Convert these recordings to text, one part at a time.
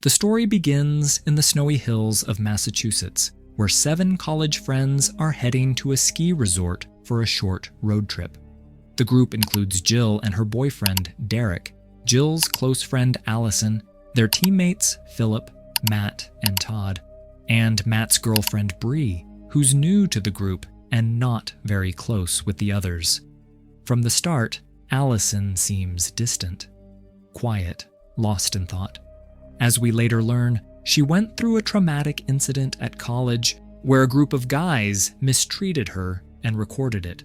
The story begins in the snowy hills of Massachusetts, where 7 college friends are heading to a ski resort for a short road trip. The group includes Jill and her boyfriend, Derek, Jill's close friend, Allison, their teammates, Philip, Matt, and Todd, and Matt's girlfriend, Bree, who's new to the group and not very close with the others. From the start, Allison seems distant, quiet, lost in thought. As we later learn, she went through a traumatic incident at college where a group of guys mistreated her and recorded it.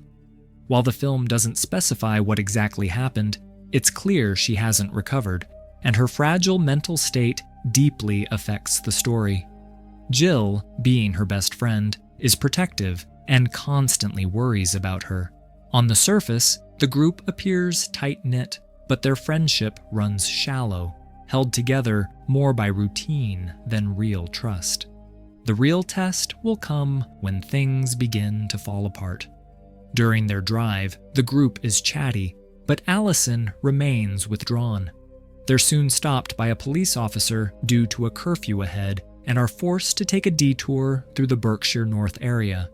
While the film doesn't specify what exactly happened, it's clear she hasn't recovered, and her fragile mental state deeply affects the story. Jill, being her best friend, is protective and constantly worries about her. On the surface, the group appears tight-knit, but their friendship runs shallow, held together more by routine than real trust. The real test will come when things begin to fall apart. During their drive, the group is chatty, but Allison remains withdrawn. They're soon stopped by a police officer due to a curfew ahead and are forced to take a detour through the Berkshire North area.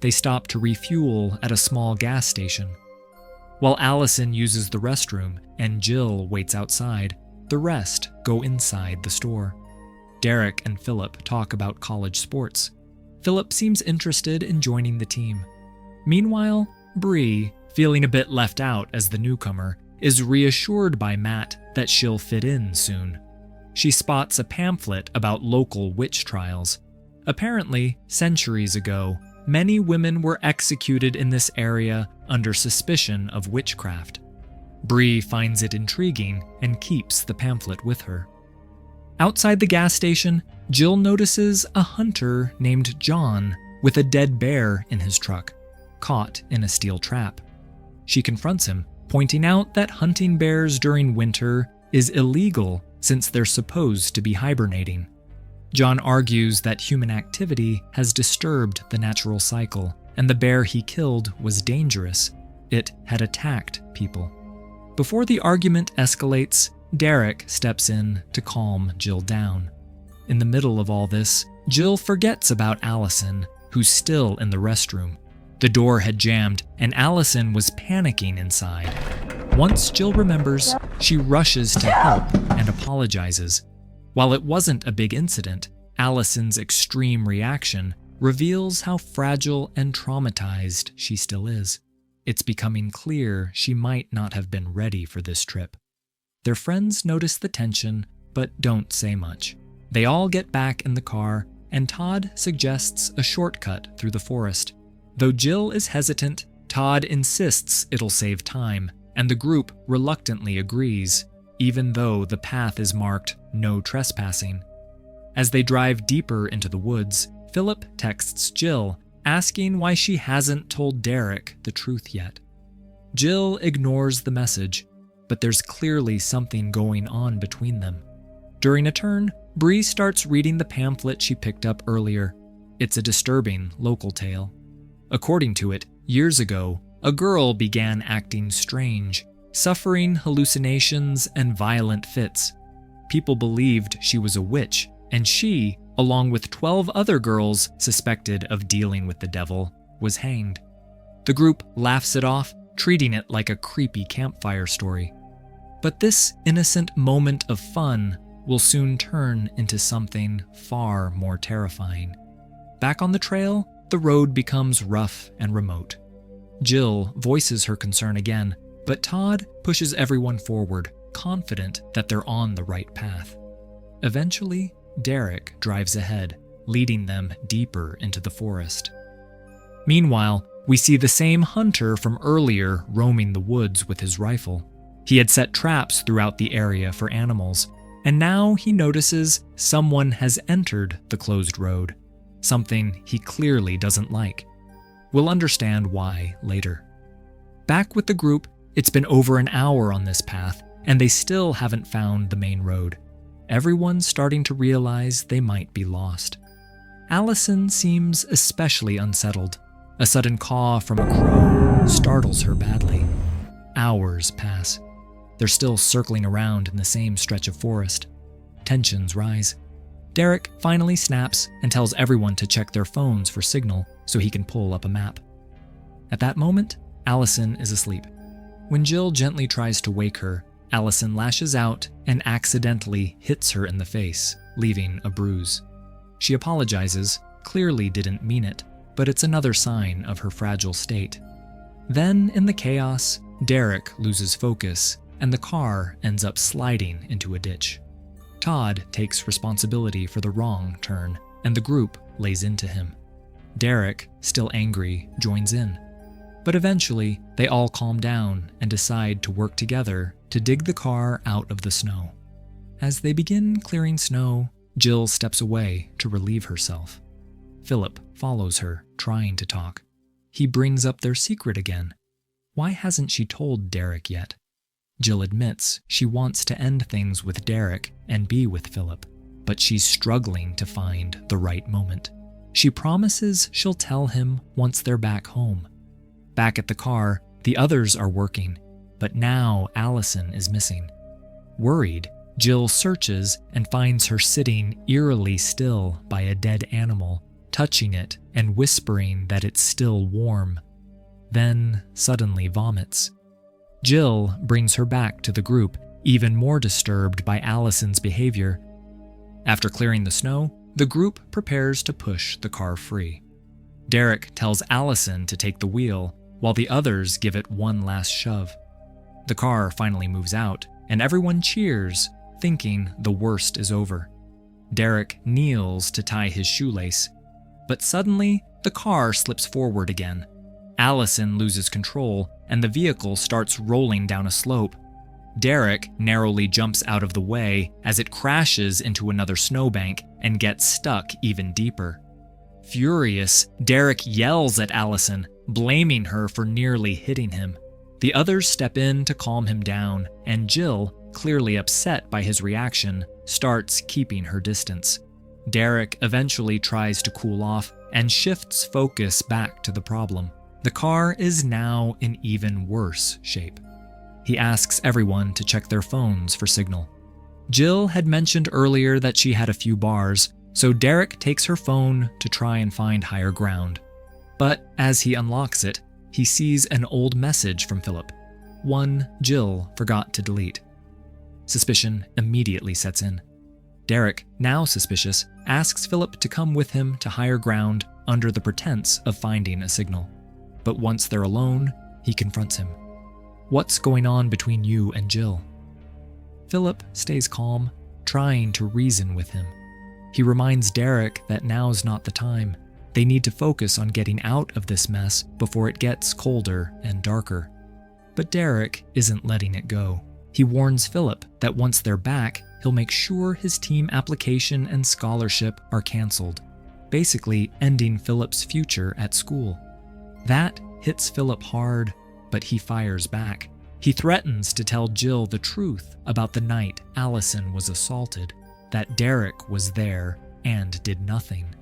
They stop to refuel at a small gas station. While Allison uses the restroom and Jill waits outside, the rest go inside the store. Derek and Philip talk about college sports. Philip seems interested in joining the team. Meanwhile, Bree, feeling a bit left out as the newcomer, is reassured by Matt that she'll fit in soon. She spots a pamphlet about local witch trials. Apparently, centuries ago, many women were executed in this area under suspicion of witchcraft. Bree finds it intriguing and keeps the pamphlet with her. Outside the gas station, Jill notices a hunter named John with a dead bear in his truck, caught in a steel trap. She confronts him, pointing out that hunting bears during winter is illegal since they're supposed to be hibernating. John argues that human activity has disturbed the natural cycle, and the bear he killed was dangerous. It had attacked people. Before the argument escalates, Derek steps in to calm Jill down. In the middle of all this, Jill forgets about Allison, who's still in the restroom. The door had jammed, and Allison was panicking inside. Once Jill remembers, she rushes to help and apologizes. While it wasn't a big incident, Allison's extreme reaction reveals how fragile and traumatized she still is. It's becoming clear she might not have been ready for this trip. Their friends notice the tension, but don't say much. They all get back in the car, and Todd suggests a shortcut through the forest. Though Jill is hesitant, Todd insists it'll save time, and the group reluctantly agrees, even though the path is marked "No trespassing." As they drive deeper into the woods, Philip texts Jill, asking why she hasn't told Derek the truth yet. Jill ignores the message, but there's clearly something going on between them. During a turn, Bree starts reading the pamphlet she picked up earlier. It's a disturbing local tale. According to it, years ago, a girl began acting strange, suffering hallucinations and violent fits. People believed she was a witch, and she, along with 12 other girls suspected of dealing with the devil, was hanged. The group laughs it off, treating it like a creepy campfire story. But this innocent moment of fun will soon turn into something far more terrifying. Back on the trail, the road becomes rough and remote. Jill voices her concern again, but Todd pushes everyone forward, confident that they're on the right path. Eventually, Derek drives ahead, leading them deeper into the forest. Meanwhile, we see the same hunter from earlier roaming the woods with his rifle. He had set traps throughout the area for animals, and now he notices someone has entered the closed road, something he clearly doesn't like. We'll understand why later. Back with the group, it's been over an hour on this path, and they still haven't found the main road. Everyone's starting to realize they might be lost. Allison seems especially unsettled. A sudden caw from a crow startles her badly. Hours pass. They're still circling around in the same stretch of forest. Tensions rise. Derek finally snaps and tells everyone to check their phones for signal so he can pull up a map. At that moment, Allison is asleep. When Jill gently tries to wake her, Allison lashes out and accidentally hits her in the face, leaving a bruise. She apologizes, clearly didn't mean it, but it's another sign of her fragile state. Then, in the chaos, Derek loses focus, and the car ends up sliding into a ditch. Todd takes responsibility for the wrong turn, and the group lays into him. Derek, still angry, joins in. But eventually, they all calm down and decide to work together to dig the car out of the snow. As they begin clearing snow, Jill steps away to relieve herself. Philip follows her, trying to talk. He brings up their secret again. Why hasn't she told Derek yet? Jill admits she wants to end things with Derek and be with Philip, but she's struggling to find the right moment. She promises she'll tell him once they're back home. Back at the car, the others are working, but now Allison is missing. Worried, Jill searches and finds her sitting eerily still by a dead animal, touching it and whispering that it's still warm. Then suddenly vomits. Jill brings her back to the group, even more disturbed by Allison's behavior. After clearing the snow, the group prepares to push the car free. Derek tells Allison to take the wheel, while the others give it one last shove. The car finally moves out, and everyone cheers, thinking the worst is over. Derek kneels to tie his shoelace, but suddenly the car slips forward again. Allison loses control, and the vehicle starts rolling down a slope. Derek narrowly jumps out of the way as it crashes into another snowbank and gets stuck even deeper. Furious, Derek yells at Allison, blaming her for nearly hitting him. The others step in to calm him down, and Jill, clearly upset by his reaction, starts keeping her distance. Derek eventually tries to cool off and shifts focus back to the problem. The car is now in even worse shape. He asks everyone to check their phones for signal. Jill had mentioned earlier that she had a few bars, so Derek takes her phone to try and find higher ground. But as he unlocks it, he sees an old message from Philip, one Jill forgot to delete. Suspicion immediately sets in. Derek, now suspicious, asks Philip to come with him to higher ground under the pretense of finding a signal. But once they're alone, he confronts him. What's going on between you and Jill? Philip stays calm, trying to reason with him. He reminds Derek that now's not the time. They need to focus on getting out of this mess before it gets colder and darker. But Derek isn't letting it go. He warns Philip that once they're back, he'll make sure his team application and scholarship are canceled, basically ending Philip's future at school. That hits Philip hard, but he fires back. He threatens to tell Jill the truth about the night Allison was assaulted, that Derek was there and did nothing.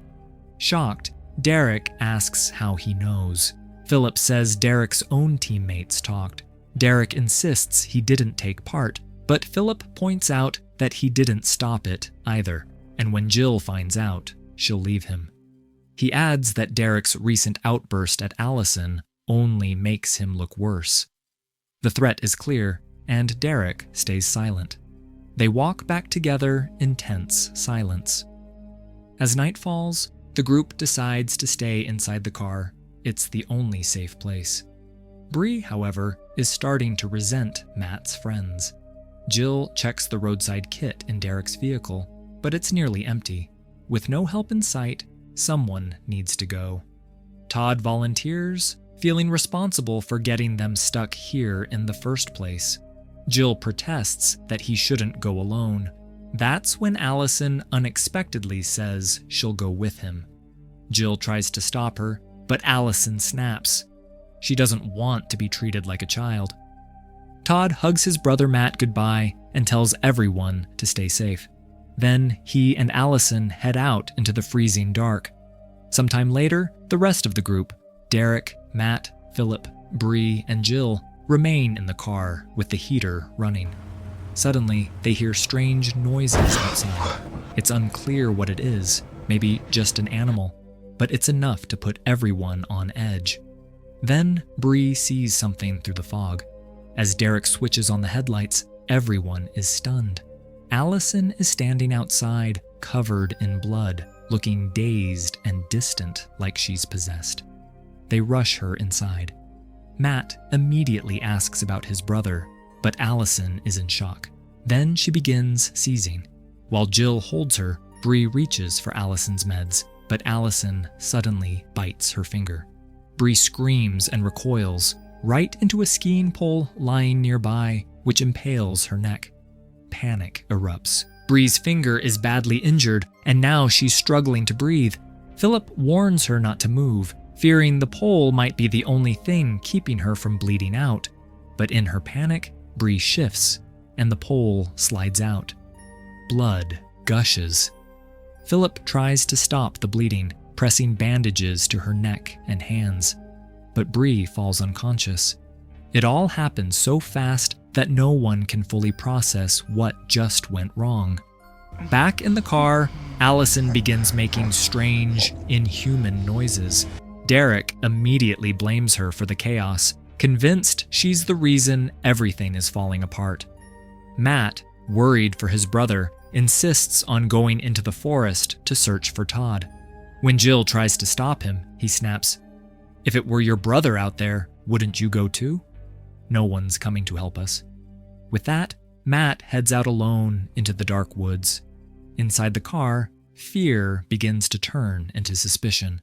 Shocked, Derek asks how he knows. Philip says Derek's own teammates talked. Derek insists he didn't take part, but Philip points out that he didn't stop it either, and when Jill finds out, she'll leave him. He adds that Derek's recent outburst at Allison only makes him look worse. The threat is clear, and Derek stays silent. They walk back together in tense silence. As night falls, the group decides to stay inside the car. It's the only safe place. Bree, however, is starting to resent Matt's friends. Jill checks the roadside kit in Derek's vehicle, but it's nearly empty. With no help in sight, someone needs to go. Todd volunteers, feeling responsible for getting them stuck here in the first place. Jill protests that he shouldn't go alone. That's when Allison unexpectedly says she'll go with him. Jill tries to stop her, but Allison snaps. She doesn't want to be treated like a child. Todd hugs his brother Matt goodbye and tells everyone to stay safe. Then he and Allison head out into the freezing dark. Sometime later, the rest of the group, Derek, Matt, Philip, Bree, and Jill, remain in the car with the heater running. Suddenly, they hear strange noises outside. It's unclear what it is, maybe just an animal, but it's enough to put everyone on edge. Then, Bree sees something through the fog. As Derek switches on the headlights, everyone is stunned. Allison is standing outside, covered in blood, looking dazed and distant like she's possessed. They rush her inside. Matt immediately asks about his brother, but Allison is in shock. Then she begins seizing. While Jill holds her, Bree reaches for Allison's meds, but Allison suddenly bites her finger. Bree screams and recoils, right into a skiing pole lying nearby, which impales her neck. Panic erupts. Bree's finger is badly injured, and now she's struggling to breathe. Philip warns her not to move, fearing the pole might be the only thing keeping her from bleeding out. But in her panic, Bree shifts, and the pole slides out. Blood gushes. Philip tries to stop the bleeding, pressing bandages to her neck and hands. But Bree falls unconscious. It all happens so fast that no one can fully process what just went wrong. Back in the car, Allison begins making strange, inhuman noises. Derek immediately blames her for the chaos, convinced she's the reason everything is falling apart. Matt, worried for his brother, insists on going into the forest to search for Todd. When Jill tries to stop him, he snaps, "If it were your brother out there, wouldn't you go too? No one's coming to help us." With that, Matt heads out alone into the dark woods. Inside the car, fear begins to turn into suspicion.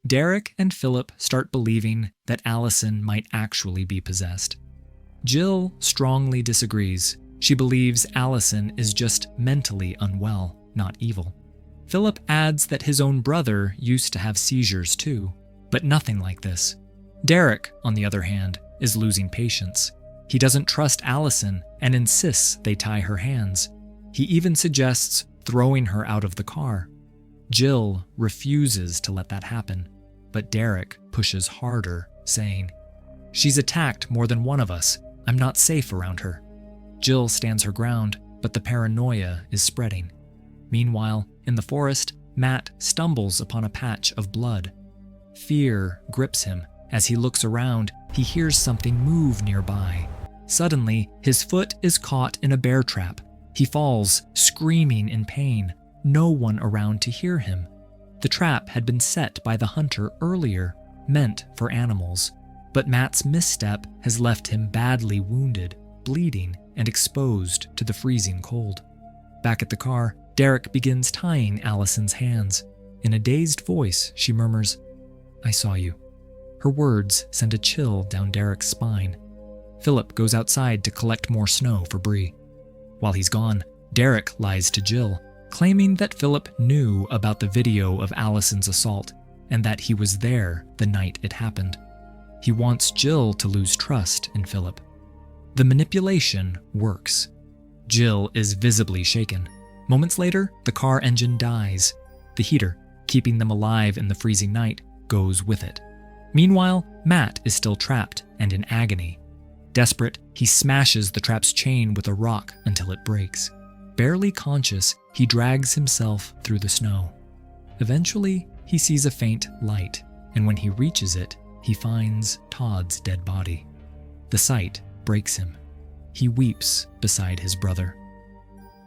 Derek and Philip start believing that Allison might actually be possessed. Jill strongly disagrees. She believes Allison is just mentally unwell, not evil. Philip adds that his own brother used to have seizures too, but nothing like this. Derek, on the other hand, is losing patience. He doesn't trust Allison and insists they tie her hands. He even suggests throwing her out of the car. Jill refuses to let that happen, but Derek pushes harder, saying, "She's attacked more than one of us. I'm not safe around her." Jill stands her ground, but the paranoia is spreading. Meanwhile, in the forest, Matt stumbles upon a patch of blood. Fear grips him. As he looks around, he hears something move nearby. Suddenly, his foot is caught in a bear trap. He falls, screaming in pain, no one around to hear him. The trap had been set by the hunter earlier, meant for animals. But Matt's misstep has left him badly wounded, bleeding, and exposed to the freezing cold. Back at the car, Derek begins tying Allison's hands. In a dazed voice, she murmurs, "I saw you." Her words send a chill down Derek's spine. Philip goes outside to collect more snow for Bree. While he's gone, Derek lies to Jill, claiming that Philip knew about the video of Allison's assault and that he was there the night it happened. He wants Jill to lose trust in Philip. The manipulation works. Jill is visibly shaken. Moments later, the car engine dies. The heater, keeping them alive in the freezing night, goes with it. Meanwhile, Matt is still trapped and in agony. Desperate, he smashes the trap's chain with a rock until it breaks. Barely conscious, he drags himself through the snow. Eventually, he sees a faint light, and when he reaches it, he finds Todd's dead body. The sight breaks him. He weeps beside his brother.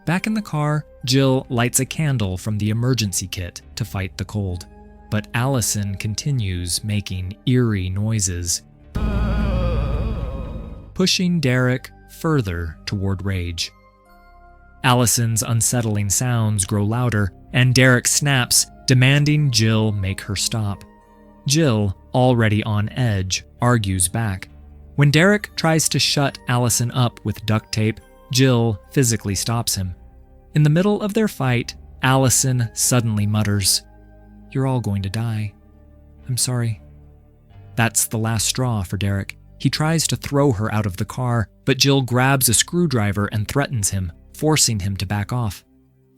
Back in the car, Jill lights a candle from the emergency kit to fight the cold. But Allison continues making eerie noises, pushing Derek further toward rage. Allison's unsettling sounds grow louder, and Derek snaps, demanding Jill make her stop. Jill, already on edge, argues back. When Derek tries to shut Allison up with duct tape, Jill physically stops him. In the middle of their fight, Allison suddenly mutters, "You're all going to die. I'm sorry." That's the last straw for Derek. He tries to throw her out of the car, but Jill grabs a screwdriver and threatens him, forcing him to back off.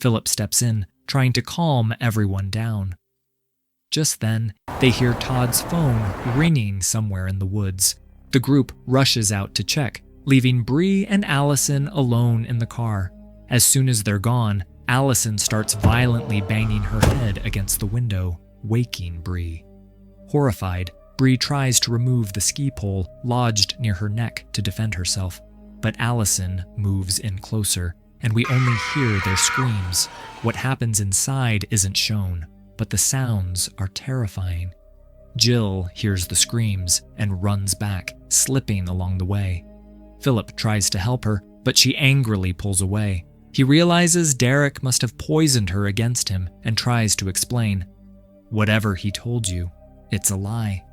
Philip steps in, trying to calm everyone down. Just then, they hear Todd's phone ringing somewhere in the woods. The group rushes out to check, leaving Bree and Allison alone in the car. As soon as they're gone, Allison starts violently banging her head against the window, waking Bree. Horrified, Bree tries to remove the ski pole lodged near her neck to defend herself, but Allison moves in closer, and we only hear their screams. What happens inside isn't shown, but the sounds are terrifying. Jill hears the screams and runs back, slipping along the way. Philip tries to help her, but she angrily pulls away. He realizes Derek must have poisoned her against him and tries to explain. Whatever he told you, it's a lie.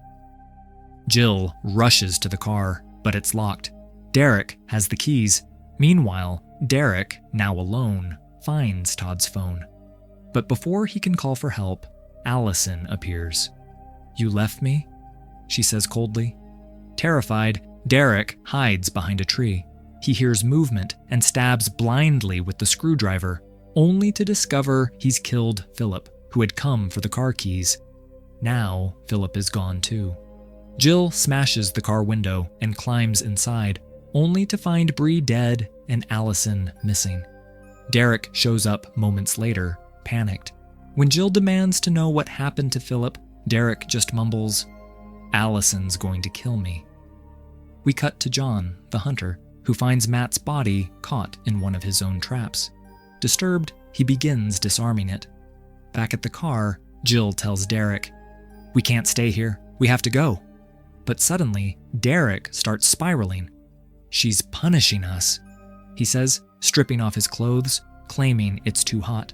Jill rushes to the car, but it's locked. Derek has the keys. Meanwhile, Derek, now alone, finds Todd's phone. But before he can call for help, Allison appears. "You left me?" she says coldly. Terrified, Derek hides behind a tree. He hears movement and stabs blindly with the screwdriver, only to discover he's killed Philip, who had come for the car keys. Now, Philip is gone too. Jill smashes the car window and climbs inside, only to find Bree dead and Allison missing. Derek shows up moments later, panicked. When Jill demands to know what happened to Philip, Derek just mumbles, "Allison's going to kill me." We cut to John, the hunter, who finds Matt's body caught in one of his own traps. Disturbed, he begins disarming it. Back at the car, Jill tells Derek, "We can't stay here. We have to go." But suddenly, Derek starts spiraling. "She's punishing us," he says, stripping off his clothes, claiming it's too hot.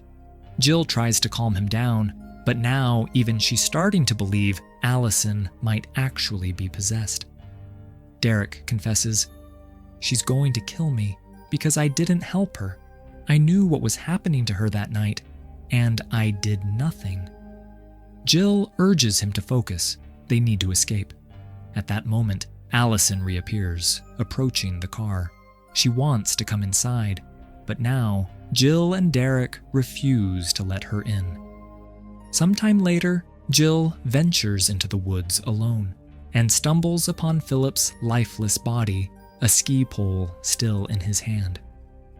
Jill tries to calm him down, but now even she's starting to believe Allison might actually be possessed. Derek confesses, "She's going to kill me because I didn't help her. I knew what was happening to her that night, and I did nothing." Jill urges him to focus. They need to escape. At that moment, Allison reappears, approaching the car. She wants to come inside, but now Jill and Derek refuse to let her in. Sometime later, Jill ventures into the woods alone and stumbles upon Philip's lifeless body, a ski pole still in his hand.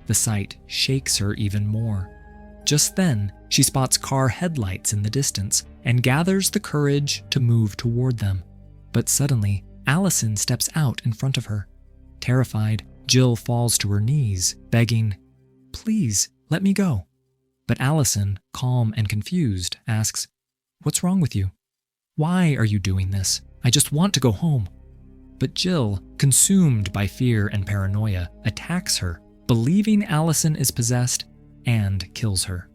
The sight shakes her even more. Just then, she spots car headlights in the distance and gathers the courage to move toward them. But suddenly, Allison steps out in front of her. Terrified, Jill falls to her knees, begging, "Please, let me go." But Allison, calm and confused, asks, "What's wrong with you? Why are you doing this? I just want to go home." But Jill, consumed by fear and paranoia, attacks her, believing Allison is possessed, and kills her.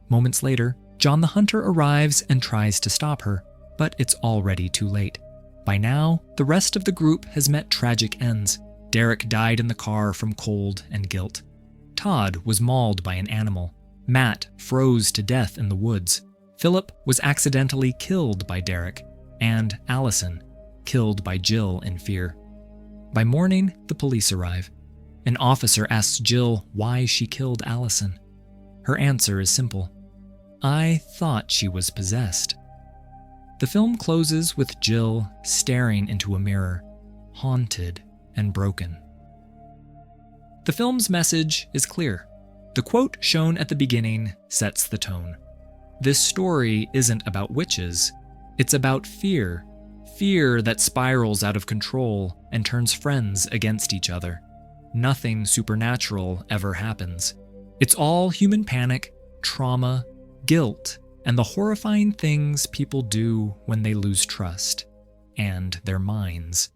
Moments later, John the Hunter arrives and tries to stop her, but it's already too late. By now, the rest of the group has met tragic ends. Derek died in the car from cold and guilt. Todd was mauled by an animal. Matt froze to death in the woods. Philip was accidentally killed by Derek, and Allison, killed by Jill in fear. By morning, the police arrive. An officer asks Jill why she killed Allison. Her answer is simple. "I thought she was possessed." The film closes with Jill staring into a mirror, haunted and broken. The film's message is clear. The quote shown at the beginning sets the tone. This story isn't about witches. It's about fear. Fear that spirals out of control and turns friends against each other. Nothing supernatural ever happens. It's all human panic, trauma, guilt, and the horrifying things people do when they lose trust and their minds.